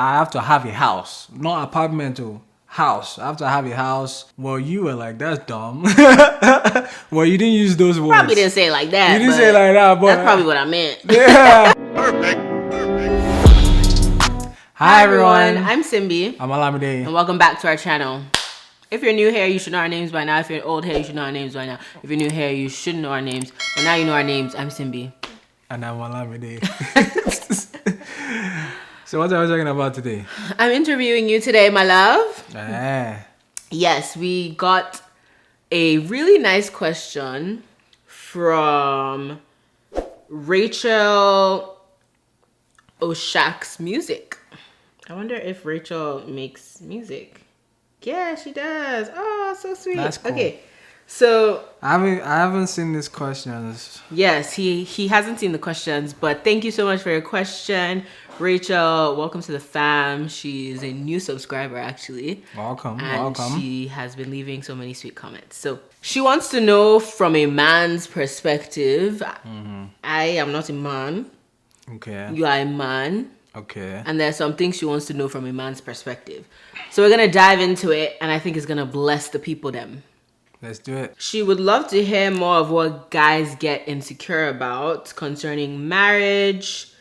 I have to have a house, not apartment or house. I have to have a house. Well, you were like, that's dumb. Well, you didn't use those words. Probably didn't say it like that. You didn't say it like that, but that's probably what I meant. Yeah. Perfect. Hi everyone. I'm Simbi. I'm Olamide. And welcome back to our channel. If you're new here, you should know our names by now. If you're old here, you should know our names by now. If you're new here, you shouldn't know our names. But now you know our names. I'm Simbi. And I'm Olamide. So what are we talking about today? I'm interviewing you today, my love. Ah. Yes, we got a really nice question from Rachel Oshak's Music. I wonder if Rachel makes music. Yeah, she does. Oh, so sweet. That's cool. Okay, so I haven't seen these questions. yes, he hasn't seen the questions, but thank you so much for your question, Rachel. Welcome to the fam. She's a new subscriber, actually. Welcome. She has been leaving so many sweet comments. So she wants to know from a man's perspective. I am not a man. Okay. You are a man. Okay. And there's some things she wants to know from a man's perspective. So we're going to dive into it, and I think it's going to bless the people them. Let's do it. She would love to hear more of what guys get insecure about concerning marriage,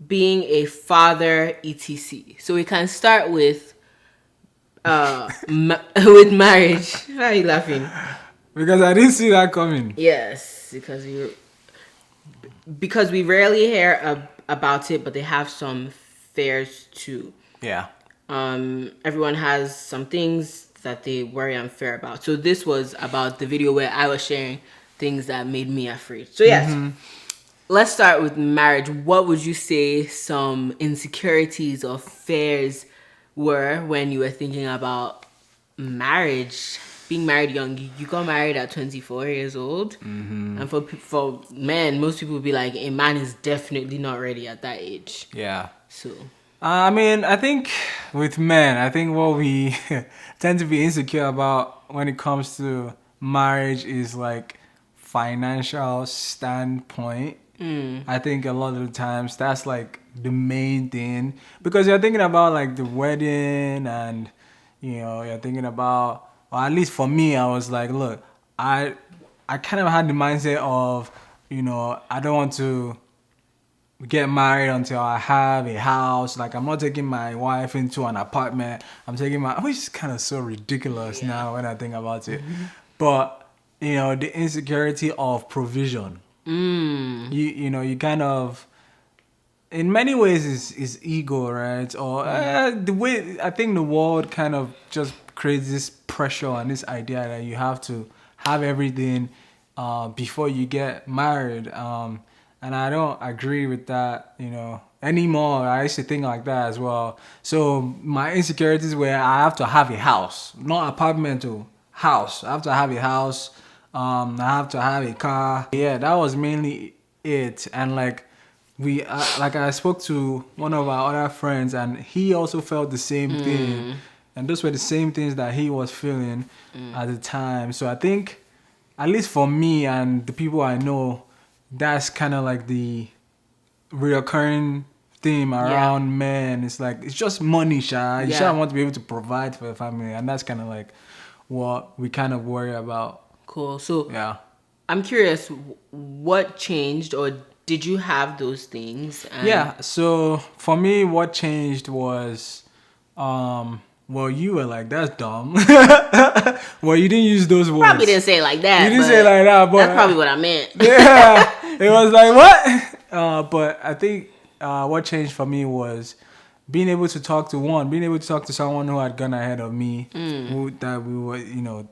being a father, etc. So we can start with with marriage. Why are you laughing? Because I didn't see that coming. Yes, because we rarely hear about it, but they have some fears too. Yeah. Everyone has some things that they worry and fear about. So this was about the video where I was sharing things that made me afraid. So yes, let's start with marriage. What would you say some insecurities or fears were when you were thinking about marriage? Being married young, you got married at 24 years old. And for men, most people would be like, a man is definitely not ready at that age. Yeah. So I mean, I think with men, I think what we tend to be insecure about when it comes to marriage is like financial standpoint. I think a lot of the times that's like the main thing, because you're thinking about like the wedding, and you're thinking about, or at least for me, I was like, look, I kind of had the mindset of, I don't want to get married until I have a house. Like, I'm not taking my wife into an apartment. I'm taking which is kind of so ridiculous now when I think about it. But the insecurity of provision. You kind of, in many ways, is ego, right? Or the way I think the world kind of just creates this pressure and this idea that you have to have everything before you get married. And I don't agree with that, anymore. I used to think like that as well. So my insecurities were, I have to have a house, not apartment or house. I have to have a house. I have to have a car. Yeah, that was mainly it. And like I spoke to one of our other friends, and he also felt the same thing. And those were the same things that he was feeling at the time. So I think, at least for me and the people I know, that's kind of like the reoccurring theme around men. It's like, it's just money, Sha. You just want to be able to provide for your family. And that's kind of like what we kind of worry about. cool. So Yeah. I'm curious, what changed, or did you have those things? Yeah. So for me, what changed was, well, you were like, that's dumb. Well, you didn't use those words. Probably didn't say it like that. You didn't say it like that, but that's probably what I meant. Yeah. It was like, what? But I think what changed for me was being able to talk to someone who had gone ahead of me, that we were,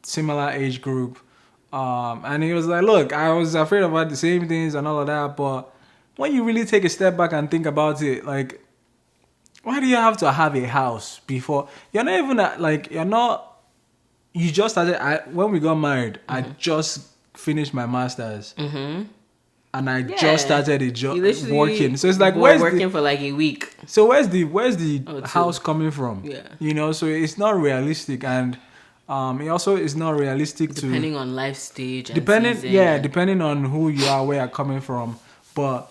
similar age group. And he was like, look, I was afraid about the same things and all of that, but when you really take a step back and think about it, like, why do you have to have a house before? You're not even you just started, when we got married, I just finished my master's. And I just started a job working. So it's like, where's working for like a week. So where's the house coming from? Yeah. So it's not realistic, and it also is not realistic depending on life stage and depending season. depending on who you are, where you're coming from. But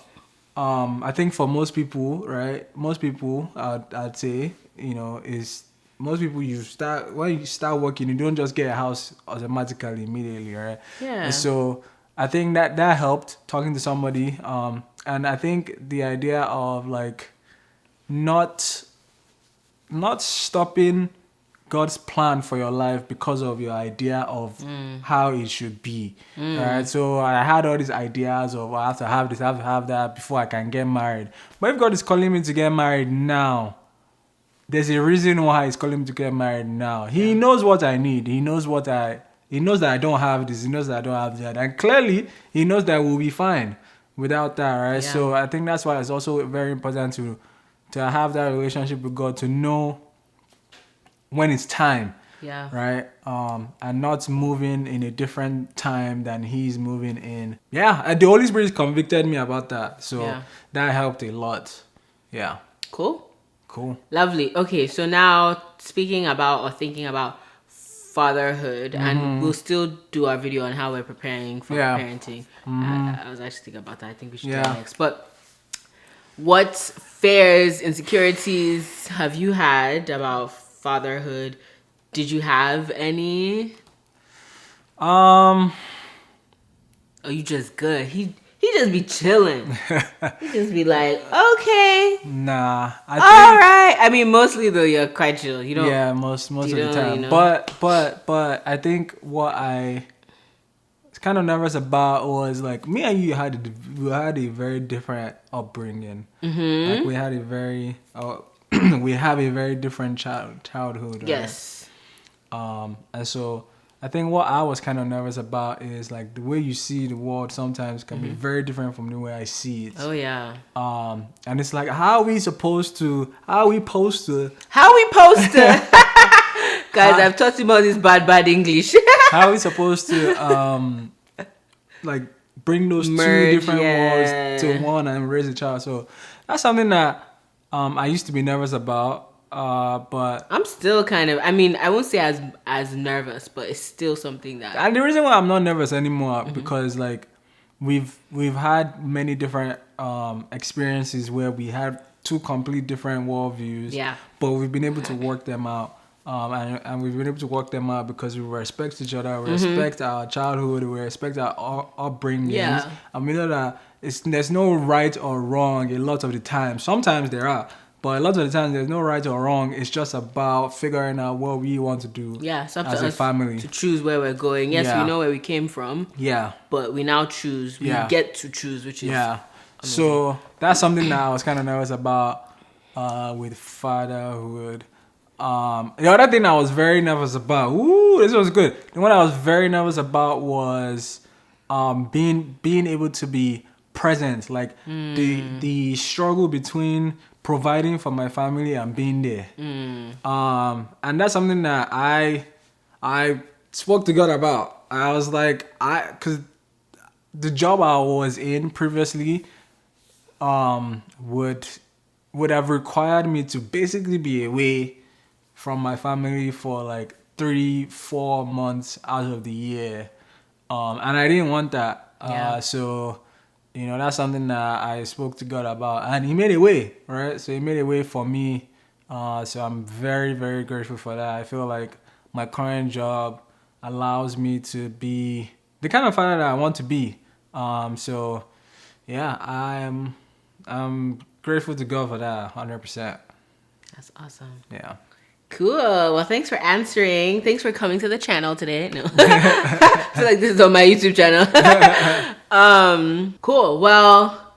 I think for most people, right? Most people, I'd say, is most people you start when you start working, you don't just get a house automatically immediately, right? Yeah. And so I think that helped talking to somebody, and I think the idea of like not not stopping God's plan for your life because of your idea of how it should be. Right? So I had all these ideas of I have to have this, I have to have that before I can get married. But if God is calling me to get married now, there's a reason why He's calling me to get married now. He knows what I need. He knows that I don't have this. He knows that I don't have that. And clearly, He knows that we'll be fine without that, right? Yeah. So I think that's why it's also very important to have that relationship with God, to know when it's time, Yeah. right? And not moving in a different time than He's moving in. Yeah, and the Holy Spirit convicted me about that, so Yeah. that helped a lot. Yeah, Cool. cool. Lovely. Okay, so now speaking about or thinking about fatherhood, and we'll still do our video on how we're preparing for Yeah. parenting. I was actually thinking about that. I think we should do Yeah. that next. But what fears, insecurities have you had about fatherhood? Did you have any? Um, Or you just good? He just be chilling. He just be like, okay, nah, I all think right. I mean, mostly though, you're quite chill. You don't. yeah, most of you the don't, time. you know. But I think what I was kind of nervous about was like me and you we had a very different upbringing. Like we had a very we have a very different childhood. Right? Yes. And so I think what I was kind of nervous about is like the way you see the world sometimes can be very different from the way I see it. Oh yeah. And it's like how are we supposed to How we post to? Guys, I've taught him all this bad English. how are we supposed to like bring those Merge, two different worlds yeah. to one and raise a child. So that's something that I used to be nervous about. But I'm still kind of. I mean, I won't say as nervous, but it's still something that. and the reason why I'm not nervous anymore because like we've had many different experiences where we had two complete different worldviews. Yeah. But we've been able to work them out. And we've been able to work them out because we respect each other, we respect our childhood, we respect our upbringings. Yeah. And we know that there's no right or wrong a lot of the time. Sometimes there are, but a lot of the time there's no right or wrong. It's just about figuring out what we want to do Yeah, it's up as to a us family. to choose where we're going. Yes, Yeah. we know where we came from, Yeah. but we now choose. We Yeah. get to choose, which is Yeah. So that's something that I was kind of nervous about with fatherhood. The other thing I was very nervous about, this was good. The one I was very nervous about was being able to be present, like the struggle between providing for my family and being there. And that's something that I spoke to God about. I was like, because the job I was in previously would have required me to basically be away from my family for like 3-4 months out of the year, and I didn't want that. Yeah. So that's something that I spoke to God about, and He made a way, right? So He made a way for me. So I'm very, very grateful for that. I feel like my current job allows me to be the kind of father that I want to be. So yeah, I'm grateful to God for that, 100%. That's awesome. Yeah. Cool. Well, thanks for answering. Thanks for coming to the channel today. No, I feel like this is on my YouTube channel. Cool. Well,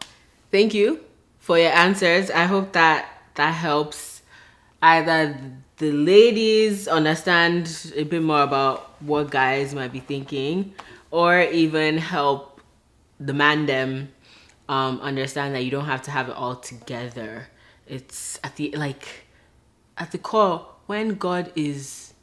thank you for your answers. I hope that helps either the ladies understand a bit more about what guys might be thinking, or even help the man them understand that you don't have to have it all together. It's at the core, when God is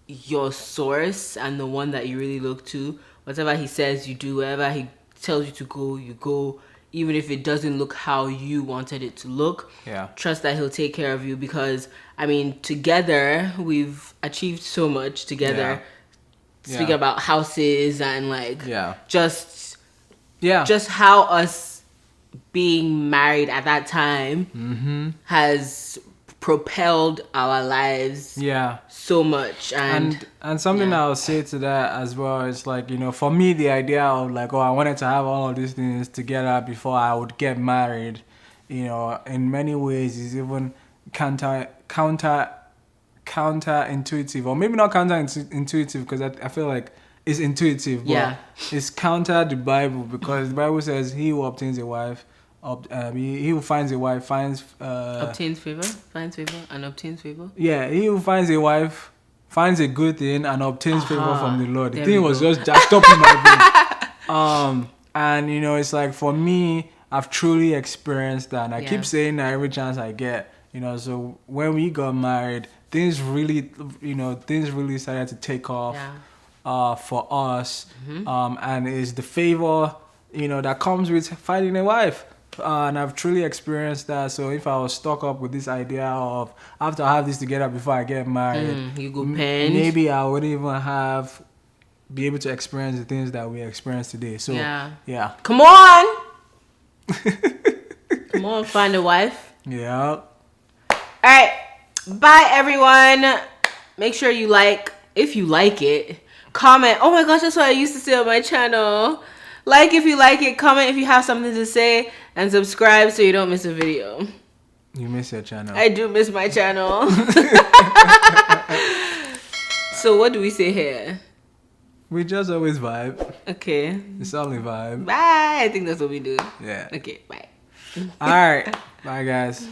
your source and the one that you really look to, whatever He says you do, wherever He tells you to go, you go, even if it doesn't look how you wanted it to look. Yeah. Trust that He'll take care of you, because I mean, together we've achieved so much together. Yeah. Speaking about houses and like Yeah. just Yeah. how us being married at that time has propelled our lives Yeah. so much. And something yeah. I'll say to that as well is like, for me, the idea of like, oh, I wanted to have all of these things together before I would get married, in many ways is even counterintuitive, or maybe not counterintuitive, because I feel like it's intuitive, but Yeah. it's counter the Bible, because the Bible says he who obtains a wife, he who finds a wife finds Obtains favor, finds favor, and obtains favor. yeah, he who finds a wife finds a good thing and obtains favor from the Lord. The There thing we was go. just stopping my brain. And it's like, for me, I've truly experienced that, and I keep saying that every chance I get. So when we got married, things really started to take off. Yeah. For us, and it's the favor, that comes with finding a wife. And I've truly experienced that. So if I was stuck up with this idea of I have to have this together before I get married, You go penned. maybe I wouldn't even be able to experience the things that we experience today. So yeah. Come on. Come on, find a wife. Yeah. All right. Bye, everyone. Make sure you if you like it. Comment. Oh my gosh, that's what I used to say on my channel. Like if you like it, comment if you have something to say, and subscribe so you don't miss a video. You miss your channel. I do miss my channel. So what do we say here? We just always vibe. Okay. It's only vibe. Bye. I think that's what we do. Yeah. Okay, bye. All right. Bye, guys.